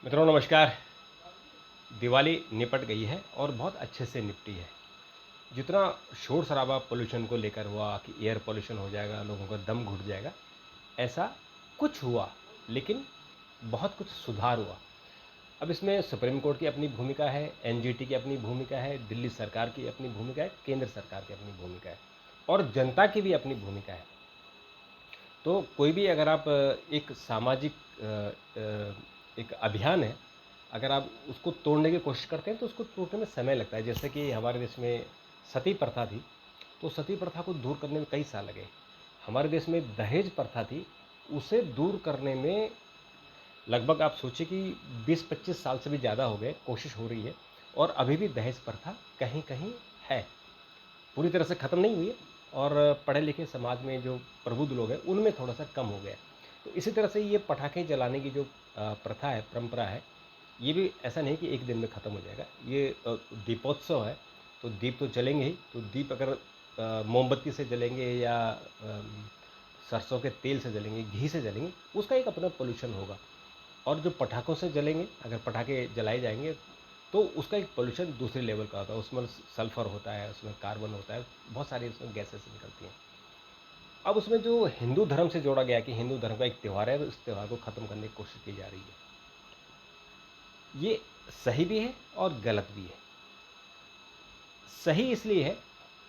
मित्रों नमस्कार। दिवाली निपट गई है और बहुत अच्छे से निपटी है। जितना शोर शराबा पोल्यूशन को लेकर हुआ कि एयर पोल्यूशन हो जाएगा, लोगों का दम घुट जाएगा, ऐसा कुछ हुआ, लेकिन बहुत कुछ सुधार हुआ। अब इसमें सुप्रीम कोर्ट की अपनी भूमिका है, एनजीटी की अपनी भूमिका है, दिल्ली सरकार की अपनी भूमिका है, केंद्र सरकार की अपनी भूमिका है और जनता की भी अपनी भूमिका है। तो कोई भी अगर आप एक सामाजिक एक अभियान है, अगर आप उसको तोड़ने की कोशिश करते हैं तो उसको टूटने में समय लगता है। जैसे कि हमारे देश में सती प्रथा थी, तो सती प्रथा को दूर करने में कई साल लगे। हमारे देश में दहेज प्रथा थी, उसे दूर करने में लगभग आप सोचिए कि 20-25 साल से भी ज़्यादा हो गए, कोशिश हो रही है और अभी भी दहेज प्रथा कहीं कहीं है, पूरी तरह से ख़त्म नहीं हुई है और पढ़े लिखे समाज में जो प्रबुद्ध लोग हैं उनमें थोड़ा सा कम हो गया। तो इसी तरह से ये पटाखे जलाने की जो प्रथा है, परंपरा है, ये भी ऐसा नहीं कि एक दिन में ख़त्म हो जाएगा। ये दीपोत्सव है, तो दीप तो जलेंगे ही। तो दीप अगर मोमबत्ती से जलेंगे या सरसों के तेल से जलेंगे, घी से जलेंगे, उसका एक अपना पोल्यूशन होगा। और जो पटाखों से जलेंगे, अगर पटाखे जलाए जाएंगे तो उसका एक पोल्यूशन दूसरे लेवल का होता है। उसमें सल्फर होता है, उसमें कार्बन होता है, बहुत सारी उसमें गैसेस निकलती हैं। अब उसमें जो हिंदू धर्म से जोड़ा गया कि हिंदू धर्म का एक त्यौहार है, इस त्यौहार को ख़त्म करने की कोशिश की जा रही है। ये सही भी है और गलत भी है। सही इसलिए है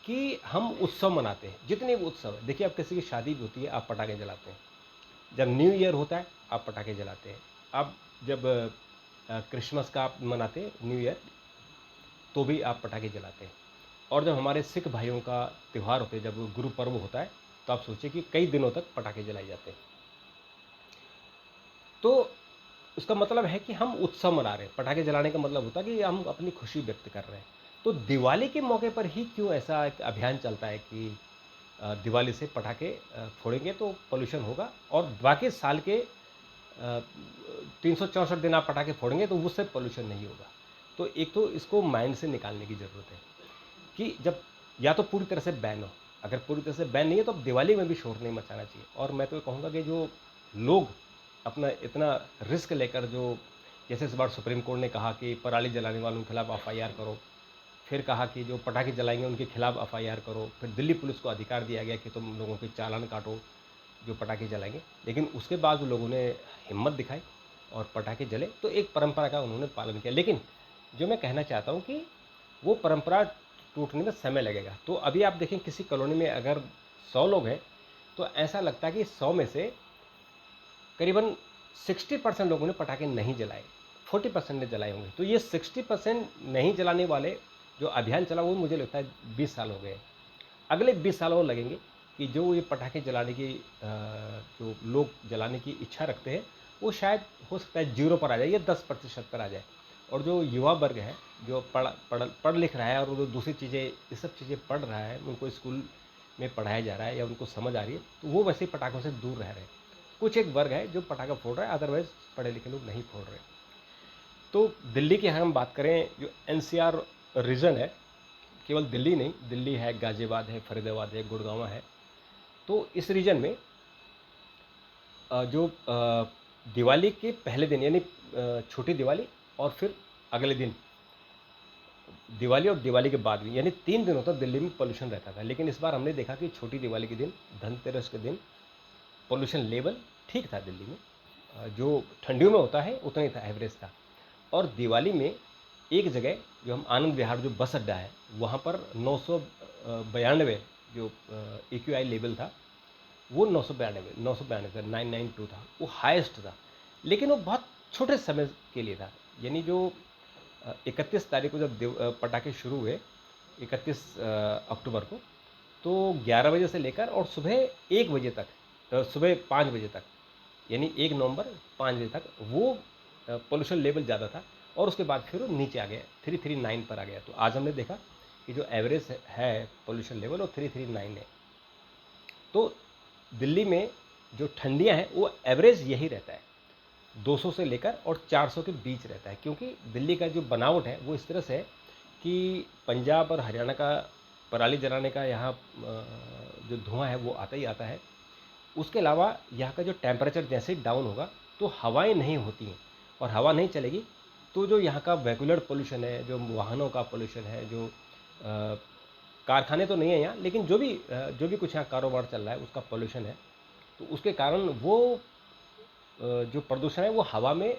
कि हम उत्सव मनाते हैं, जितने भी उत्सव है। देखिए, अब किसी की शादी भी होती है, आप पटाखे जलाते हैं। जब न्यू ईयर होता है, आप पटाखे जलाते हैं। अब जब क्रिसमस का आप मनाते हैं न्यू ईयर, तो भी आप पटाखे जलाते हैं। और जब हमारे सिख भाइयों का त्यौहार होता है, जब गुरु पर्व होता है, तो आप सोचिए कि कई दिनों तक पटाखे जलाए जाते हैं। तो उसका मतलब है कि हम उत्सव मना रहे हैं। पटाखे जलाने का मतलब होता है कि हम अपनी खुशी व्यक्त कर रहे हैं। तो दिवाली के मौके पर ही क्यों ऐसा एक अभियान चलता है कि दिवाली से पटाखे फोड़ेंगे तो पोल्यूशन होगा और बाकी साल के 364 दिन आप पटाखे फोड़ेंगे तो उससे पोल्यूशन नहीं होगा। तो एक तो इसको माइंड से निकालने की ज़रूरत है कि जब या तो पूरी तरह से बैन हो। अगर पूरी तरह से बैन नहीं है तो अब दिवाली में भी शोर नहीं मचाना चाहिए। और मैं तो ये कहूँगा कि जो लोग अपना इतना रिस्क लेकर, जो जैसे इस बार सुप्रीम कोर्ट ने कहा कि पराली जलाने वालों के खिलाफ एफआईआर करो, फिर कहा कि जो पटाखे जलाएंगे उनके खिलाफ एफआईआर करो, फिर दिल्ली पुलिस को अधिकार दिया गया कि तुम लोगों के चालान काटो जो पटाखे जलाएंगे। लेकिन उसके बाद लोगों ने हिम्मत दिखाई और पटाखे जले, तो एक परंपरा का उन्होंने पालन किया। लेकिन जो मैं कहना चाहता हूँ कि वो परंपरा टूटने में समय लगेगा। तो अभी आप देखें, किसी कॉलोनी में अगर 100 लोग हैं, तो ऐसा लगता है कि 100 में से करीबन 60% लोगों ने पटाखे नहीं जलाए, 40% ने जलाए होंगे। तो ये 60% नहीं जलाने वाले जो अभियान चला, वो मुझे लगता है 20 साल हो गए। अगले 20 साल और लगेंगे कि जो ये पटाखे जलाने की जो लोग जलाने की इच्छा रखते हैं, वो शायद हो सकता है 0 पर आ जाए या 10% पर आ जाए। और जो युवा वर्ग है, जो पढ़ लिख रहा है और वो दूसरी चीज़ें, ये सब चीज़ें पढ़ रहा है, उनको स्कूल में पढ़ाया जा रहा है या उनको समझ आ रही है, तो वो वैसे ही पटाखों से दूर रह रहे हैं। कुछ एक वर्ग है जो पटाखा फोड़ रहा है, अदरवाइज़ पढ़े लिखे लोग नहीं फोड़ रहे। तो दिल्ली की अगर हम बात करें, जो एनसीआर रीजन है, केवल दिल्ली नहीं, दिल्ली है, गाज़ियाबाद है, फरीदाबाद है, गुड़गांव है। तो इस रीजन में जो दिवाली के पहले दिन यानी छोटी दिवाली और फिर अगले दिन दिवाली और दिवाली के बाद भी, यानी 3 दिनों तक दिल्ली में पोल्यूशन रहता था। लेकिन इस बार हमने देखा कि छोटी दिवाली के दिन, धनतेरस के दिन, पोल्यूशन लेवल ठीक था दिल्ली में। जो ठंडियों में होता है उतना ही था, एवरेज था। और दिवाली में एक जगह, जो हम आनंद विहार जो बस अड्डा है, वहाँ पर 992 जो एक्यूआई लेवल था, वो 992 था, 992 था, वो हाईएस्ट था। लेकिन वो बहुत छोटे समय के लिए था। यानी जो 31 तारीख को जब पटाखे शुरू हुए, 31 अक्टूबर को, तो 11 बजे से लेकर और सुबह 1 बजे तक, सुबह 5 बजे तक, यानी 1 नवंबर 5 बजे तक वो पोल्यूशन लेवल ज़्यादा था और उसके बाद फिर वो नीचे आ गया, 339 पर आ गया। तो आज हमने देखा कि जो एवरेज है पोल्यूशन लेवल, वो 339 है। तो दिल्ली में जो ठंडियाँ हैं, वो एवरेज यही रहता है, 200 से लेकर और 400 के बीच रहता है। क्योंकि दिल्ली का जो बनावट है वो इस तरह से है कि पंजाब और हरियाणा का पराली जलाने का यहाँ जो धुआं है वो आता ही आता है। उसके अलावा यहाँ का जो टेम्परेचर जैसे ही डाउन होगा, तो हवाएं नहीं होती हैं, और हवा नहीं चलेगी तो जो यहाँ का वेहिकुलर पोल्यूशन है, जो वाहनों का पोल्यूशन है, जो कारखाने तो नहीं है यहाँ, लेकिन जो भी कुछ यहाँ कारोबार चल रहा है उसका पोल्यूशन है, तो उसके कारण वो जो प्रदूषण है वो हवा में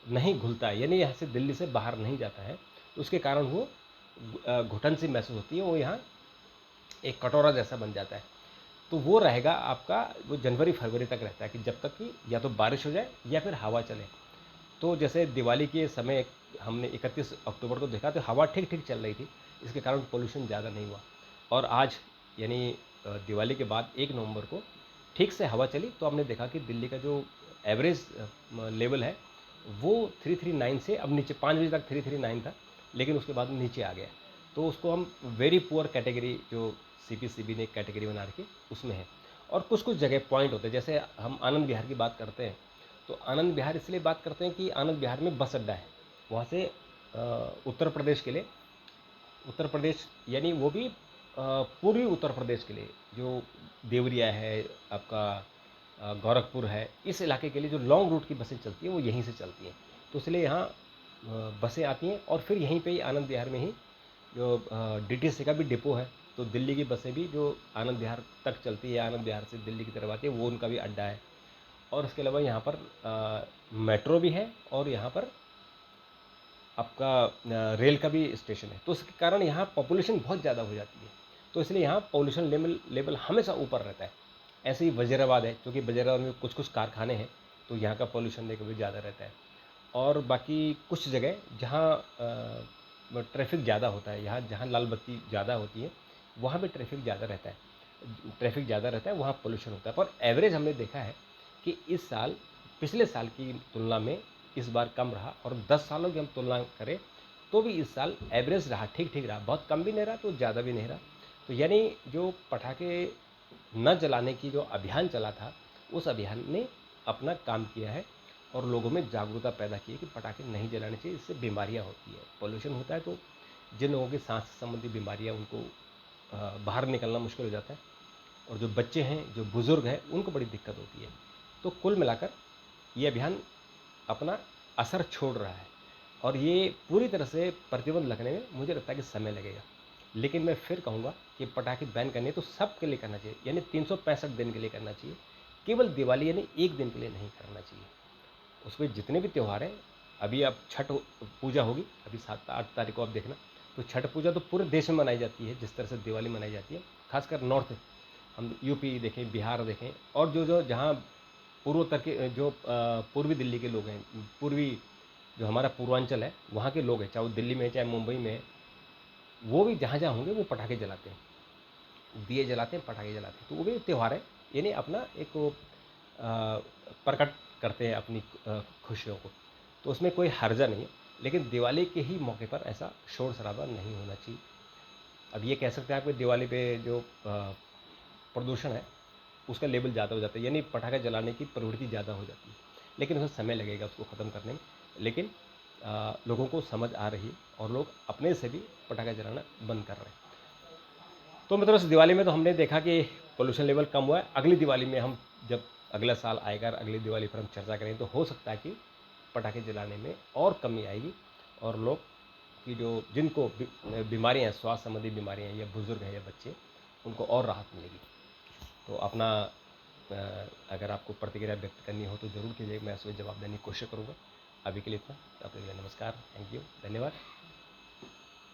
नहीं घुलता है, यानी यहाँ से दिल्ली से बाहर नहीं जाता है, तो उसके कारण वो घुटन सी महसूस होती है, वो यहाँ एक कटोरा जैसा बन जाता है। तो वो रहेगा आपका, वो जनवरी फरवरी तक रहता है कि जब तक कि या तो बारिश हो जाए या फिर हवा चले। तो जैसे दिवाली के समय हमने 31 अक्टूबर को देखा तो हवा ठीक ठीक चल रही थी, इसके कारण पोल्यूशन ज़्यादा नहीं हुआ। और आज यानी दिवाली के बाद 1 नवंबर को ठीक से हवा चली तो हमने देखा कि दिल्ली का जो एवरेज लेवल है वो 339 से अब नीचे 5 बजे तक 339 था, लेकिन उसके बाद नीचे आ गया। तो उसको हम वेरी पुअर कैटेगरी, जो सीपीसीबी ने कैटेगरी बना रखी, उसमें है। और कुछ कुछ जगह पॉइंट होते हैं, जैसे हम आनंद विहार की बात करते हैं, तो आनंद विहार इसलिए बात करते हैं कि आनंद विहार में बस अड्डा है। वहाँ से उत्तर प्रदेश के लिए, उत्तर प्रदेश यानी वो भी पूर्वी उत्तर प्रदेश के लिए, जो देवरिया है आपका, गोरखपुर है, इस इलाके के लिए जो लॉन्ग रूट की बसें चलती हैं वो यहीं से चलती हैं। तो इसलिए यहाँ बसें आती हैं और फिर यहीं पे ही आनंद विहार में ही जो डीटीसी का भी डिपो है, तो दिल्ली की बसें भी जो आनंद विहार तक चलती है, आनंद विहार से दिल्ली की तरफ आती है, वो उनका भी अड्डा है। और इसके अलावा यहाँ पर मेट्रो भी है और यहाँ पर आपका रेल का भी स्टेशन है, तो उसके कारण यहाँ पॉपुलेशन बहुत ज़्यादा हो जाती है, तो इसलिए यहाँ पॉल्यूशन लेवल हमेशा ऊपर रहता है। ऐसे ही वजीराबाद है, क्योंकि वजीराबाद में कुछ कुछ कारखाने हैं, तो यहाँ का पॉल्यूशन लेवल भी ज़्यादा रहता है। और बाकी कुछ जगह जहाँ ट्रैफिक ज़्यादा होता है, यहाँ जहाँ लाल बत्ती ज़्यादा होती है वहाँ पे ट्रैफिक ज़्यादा रहता है, वहाँ पोल्यूशन होता है। पर एवरेज हमने देखा है कि इस साल पिछले साल की तुलना में इस बार कम रहा, और 10 सालों की हम तुलना करें तो भी इस साल एवरेज रहा, ठीक ठीक रहा, बहुत कम भी नहीं रहा तो ज़्यादा भी नहीं रहा। तो यानी जो पटाखे न जलाने की जो अभियान चला था, उस अभियान ने अपना काम किया है और लोगों में जागरूकता पैदा की है कि पटाखे नहीं जलाने चाहिए, इससे बीमारियां होती है, पोल्यूशन होता है, तो जिन लोगों की सांस संबंधी बीमारियां, उनको बाहर निकलना मुश्किल हो जाता है, और जो बच्चे हैं, जो बुज़ुर्ग हैं, उनको बड़ी दिक्कत होती है। तो कुल मिलाकर ये अभियान अपना असर छोड़ रहा है, और ये पूरी तरह से प्रतिबंध लगने में मुझे लगता है कि समय लगेगा। लेकिन मैं फिर कहूँगा कि पटाखे बैन करने तो सबके लिए करना चाहिए, यानी 365 दिन के लिए करना चाहिए, केवल दिवाली यानी एक दिन के लिए नहीं करना चाहिए। उसमें जितने भी त्यौहार हैं, अभी अब पूजा होगी, अभी 7-8 तारीख को आप देखना, तो छठ पूजा तो पूरे देश में मनाई जाती है, जिस तरह से दिवाली मनाई जाती है, खासकर नॉर्थ, हम यूपी देखें, बिहार देखें, और जो जो जहाँ पूर्वोत्तर के जो पूर्वी दिल्ली के लोग हैं, पूर्वी जो हमारा पूर्वांचल है, वहाँ के लोग हैं, चाहे वो दिल्ली में है चाहे मुंबई में है, वो भी जहाँ जहाँ होंगे वो पटाखे जलाते हैं, दिए जलाते हैं, पटाखे जलाते हैं, तो वो भी त्यौहार है, यानी अपना एक वो प्रकट करते हैं अपनी खुशियों को, तो उसमें कोई हर्जा नहीं है। लेकिन दिवाली के ही मौके पर ऐसा शोर शराबा नहीं होना चाहिए। अब ये कह सकते हैं आप कि दिवाली पे जो प्रदूषण है उसका लेवल ज़्यादा हो जाता है, यानी पटाखे जलाने की प्रवृत्ति ज़्यादा हो जाती है, लेकिन उसमें समय लगेगा उसको ख़त्म करने में। लेकिन लोगों को समझ आ रही है और लोग अपने से भी पटाखे जलाना बंद कर रहे हैं। तो मतलब इस दिवाली में तो हमने देखा कि पोल्यूशन लेवल कम हुआ है। अगली दिवाली में हम जब अगला साल आएगा, अगली दिवाली पर हम चर्चा करें, तो हो सकता है कि पटाखे जलाने में और कमी आएगी, और लोग की जो जिनको बीमारियाँ हैं, स्वास्थ्य संबंधी बीमारियाँ हैं, या बुज़ुर्ग हैं या बच्चे, उनको और राहत मिलेगी। तो अपना अगर आपको प्रतिक्रिया व्यक्त करनी हो तो ज़रूर कीजिए, मैं उसमें जवाब देने की कोशिश करूँगा। अभी के लिए इतना, तब तक के लिए नमस्कार, थैंक यू, धन्यवाद।